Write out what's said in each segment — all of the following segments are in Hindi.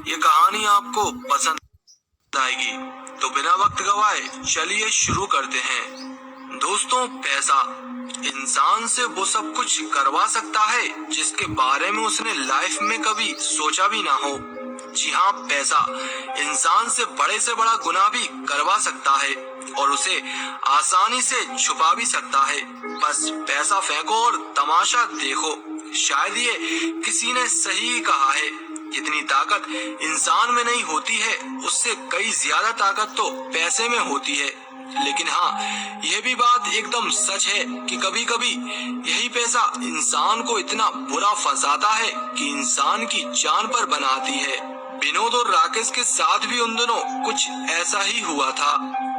ये कहानी आपको पसंद आएगी, तो बिना वक्त गवाए चलिए शुरू करते हैं। दोस्तों, पैसा इंसान से वो सब कुछ करवा सकता है जिसके बारे में उसने लाइफ में कभी सोचा भी ना हो। जी हाँ, पैसा इंसान से बड़ा गुनाह भी करवा सकता है और उसे आसानी से छुपा भी सकता है। बस पैसा फेंको और तमाशा देखो। शायद ये किसी ने सही कहा है, जितनी ताकत इंसान में नहीं होती है उससे कई ज्यादा ताकत तो पैसे में होती है। लेकिन हाँ, यह भी बात एकदम सच है कि कभी कभी यही पैसा इंसान को इतना बुरा फंसाता है कि इंसान की जान पर बनाती है। विनोद और राकेश के साथ भी उन दिनों कुछ ऐसा ही हुआ था,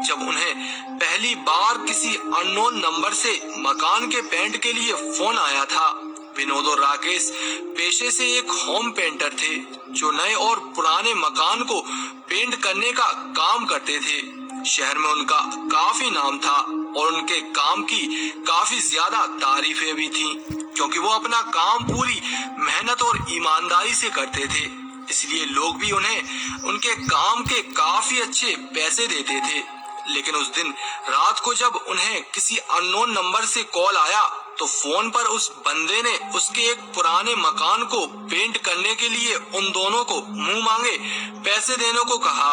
जब उन्हें पहली बार किसी अननोन नंबर से मकान के पेंट के लिए फोन आया था। विनोद और राकेश पेशे से एक होम पेंटर थे, जो नए और पुराने मकान को पेंट करने का काम करते थे। शहर में उनका काफी नाम था और उनके काम की काफी ज्यादा तारीफें भी थीं, क्योंकि वो अपना काम पूरी मेहनत और ईमानदारी से करते थे। इसलिए लोग भी उन्हें उनके काम के काफी अच्छे पैसे देते थे। लेकिन उस दिन रात को जब उन्हें किसी अननोन नंबर से कॉल आया, तो फोन पर उस बंदे ने उसके एक पुराने मकान को पेंट करने के लिए उन दोनों को मुंह मांगे पैसे देने को कहा।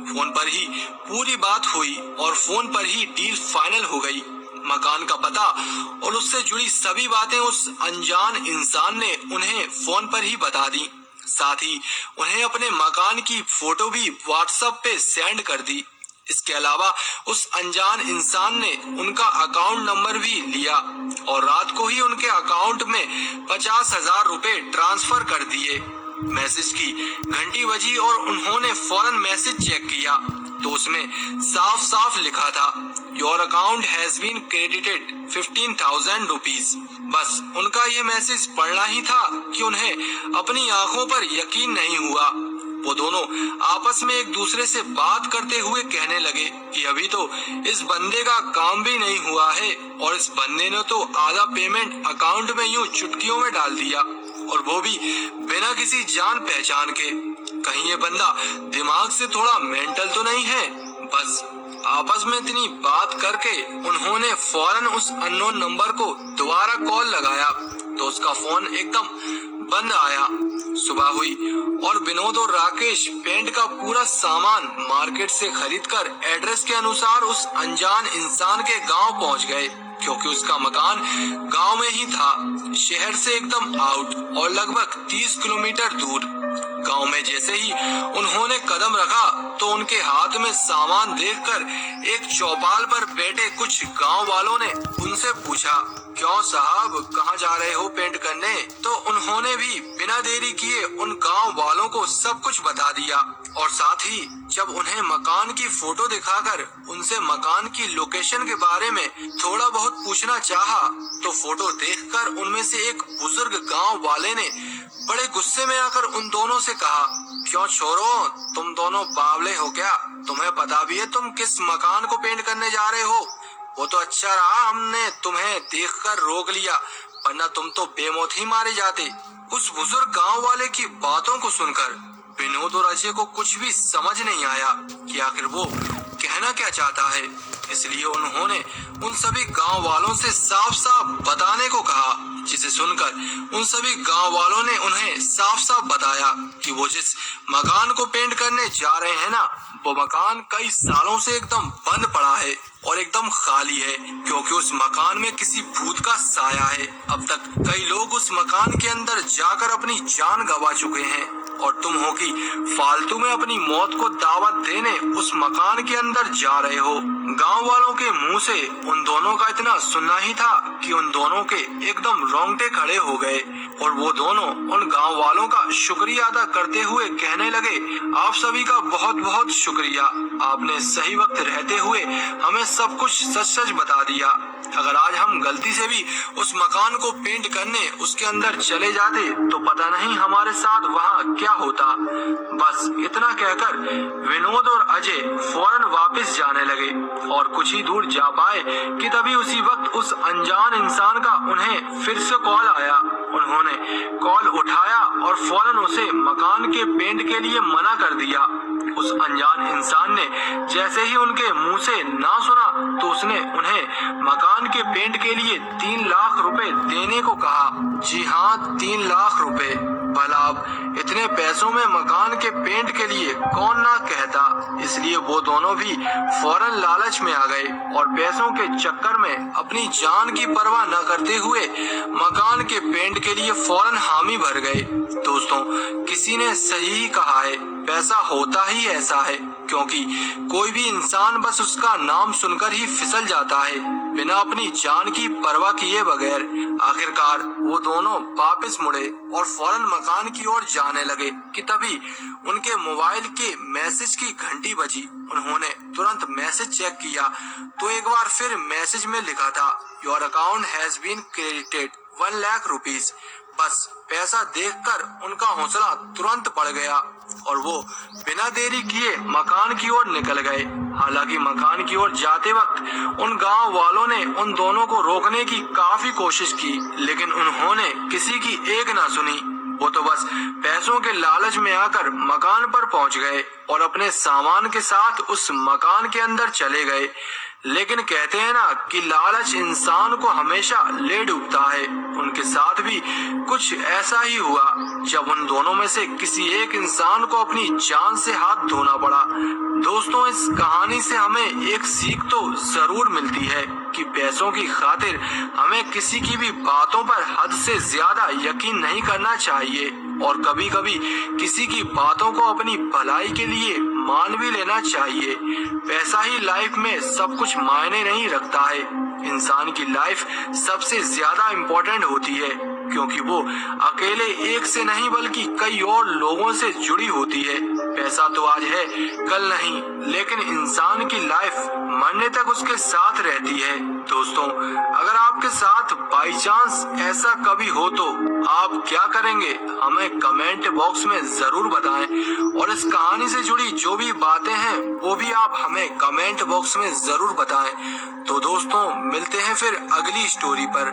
फोन पर ही पूरी बात हुई और फोन पर ही डील फाइनल हो गई। मकान का पता और उससे जुड़ी सभी बातें उस अनजान इंसान ने उन्हें फोन पर ही बता दी। साथ ही उन्हें अपने मकान की फोटो भी व्हाट्सएप पे सेंड कर दी। इसके अलावा उस अनजान इंसान ने उनका अकाउंट नंबर भी लिया और रात को ही उनके अकाउंट में 50,000 रुपए ट्रांसफर कर दिए। मैसेज की घंटी बजी और उन्होंने फौरन मैसेज चेक किया, तो उसमें साफ साफ लिखा था, your account has been credited 15,000 rupees. बस उनका ये मैसेज पढ़ना ही था कि उन्हें अपनी आंखों पर यकीन नहीं हुआ। वो दोनों आपस में एक दूसरे से बात करते हुए कहने लगे कि अभी तो इस बंदे का काम भी नहीं हुआ है और इस बंदे ने तो आधा पेमेंट अकाउंट में यूं चुटकियों में डाल दिया, और वो भी बिना किसी जान पहचान के। कहीं ये बंदा दिमाग से थोड़ा मेंटल तो नहीं है। बस आपस में इतनी बात करके उन्होंने फौरन उस अननोन नंबर को दोबारा कॉल लगाया, तो उसका फोन एकदम बंद आया। सुबह हुई और विनोद और राकेश पेंट का पूरा सामान मार्केट से खरीदकर एड्रेस के अनुसार उस अनजान इंसान के गांव पहुंच गए, क्योंकि उसका मकान गांव में ही था, शहर से एकदम आउट और लगभग 30 किलोमीटर दूर। गांव में जैसे ही उन्होंने कदम रखा, तो उनके हाथ में सामान देखकर एक चौपाल पर बैठे कुछ गांव वालों ने उनसे पूछा, क्यों साहब, कहाँ जा रहे हो पेंट करने? तो उन्होंने भी बिना देरी किए उन गांव वालों को सब कुछ बता दिया, और साथ ही जब उन्हें मकान की फोटो दिखाकर उनसे मकान की लोकेशन के बारे में थोड़ा बहुत पूछना चाहा, तो फोटो देखकर उनमें से एक बुजुर्ग गांव वाले ने बड़े गुस्से में आकर उन दोनों से कहा, क्यों छोरो, तुम दोनों बावले हो क्या? तुम्हें पता भी है तुम किस मकान को पेंट करने जा रहे हो? वो तो अच्छा रहा हमने तुम्हें देखकर रोक लिया, वरना तुम तो बेमौत ही मारे जाते। उस बुजुर्ग गांव वाले की बातों को सुनकर विनोद और अजय को कुछ भी समझ नहीं आया कि आखिर वो कहना क्या चाहता है। इसलिए उन्होंने उन सभी गांव वालों से साफ साफ बताने को कहा, जिसे सुनकर उन सभी गांव वालों ने उन्हें साफ साफ बताया कि वो जिस मकान को पेंट करने जा रहे हैं ना, वो मकान कई सालों से एकदम बंद पड़ा है और एकदम खाली है, क्योंकि उस मकान में किसी भूत का साया है। अब तक कई लोग उस मकान के अंदर जाकर अपनी जान गंवा चुके हैं, और तुम हो कि फालतू में अपनी मौत को दावत देने उस मकान के अंदर जा रहे हो। गांव वालों के मुंह से उन दोनों का इतना सुनना ही था कि उन दोनों के एकदम रोंगटे खड़े हो गए, और वो दोनों उन गांव वालों का शुक्रिया अदा करते हुए कहने लगे, आप सभी का बहुत बहुत शुक्रिया, आपने सही वक्त रहते हुए हमें सब कुछ सच सच बता दिया। अगर आज हम गलती से भी उस मकान को पेंट करने उसके अंदर चले जाते तो पता नहीं हमारे साथ वहाँ क्या होता। बस इतना कहकर विनोद और अजय फौरन वापस जाने लगे और कुछ ही दूर जा पाए कि तभी उसी वक्त उस अनजान इंसान का उन्हें फिर से कॉल आया। उन्होंने कॉल उठाया और फौरन उसे मकान के पेंट के लिए मना कर दिया। उस अनजान इंसान ने जैसे ही उनके मुंह से ना सुना तो उसने उन्हें मकान के पेंट के लिए 3 लाख रुपए देने को कहा। जी हाँ, 3 लाख रुपए। भला अब इतने पैसों में मकान के पेंट के लिए कौन ना कहता। इसलिए वो दोनों भी फौरन लालच में आ गए और पैसों के चक्कर में अपनी जान की परवाह न करते हुए मकान के पेंट के लिए फौरन हामी भर गए। दोस्तों, किसी ने सही ही कहा है, पैसा होता ही ऐसा है, क्योंकि कोई भी इंसान बस उसका नाम सुनकर ही फिसल जाता है, बिना अपनी जान की परवाह किए बगैर। आखिरकार वो दोनों वापस मुड़े और फौरन मकान की ओर जाने लगे कि तभी उनके मोबाइल के मैसेज की घंटी बजी। उन्होंने तुरंत मैसेज चेक किया तो एक बार फिर मैसेज में लिखा था, your account has been credited 1 lakh rupees. बस पैसा देखकर उनका हौसला तुरंत बढ़ गया और वो बिना देरी किए मकान की ओर निकल गए। हालांकि मकान की ओर जाते वक्त उन गांव वालों ने उन दोनों को रोकने की काफी कोशिश की, लेकिन उन्होंने किसी की एक ना सुनी। वो तो बस पैसों के लालच में आकर मकान पर पहुंच गए और अपने सामान के साथ उस मकान के अंदर चले गए। लेकिन कहते हैं ना कि लालच इंसान को हमेशा ले डूबता है। उनके साथ भी कुछ ऐसा ही हुआ जब उन दोनों में से किसी एक इंसान को अपनी जान से हाथ धोना पड़ा। दोस्तों, इस कहानी से हमें एक सीख तो जरूर मिलती है कि पैसों की खातिर हमें किसी की भी बातों पर हद से ज्यादा यकीन नहीं करना चाहिए और कभी कभी किसी की बातों को अपनी भलाई के लिए मान भी लेना चाहिए। पैसा ही लाइफ में सब कुछ मायने नहीं रखता है। इंसान की लाइफ सबसे ज्यादा इम्पोर्टेंट होती है, क्योंकि वो अकेले एक से नहीं बल्कि कई और लोगों से जुड़ी होती है। पैसा तो आज है कल नहीं, लेकिन इंसान की लाइफ मरने तक उसके साथ रहती है। दोस्तों, अगर आपके साथ बाई चांस ऐसा कभी हो तो आप क्या करेंगे, हमें कमेंट बॉक्स में जरूर बताएं और इस कहानी से जुड़ी जो भी बातें हैं वो भी आप हमें कमेंट बॉक्स में जरूर बताएं। तो दोस्तों, मिलते हैं फिर अगली स्टोरी पर।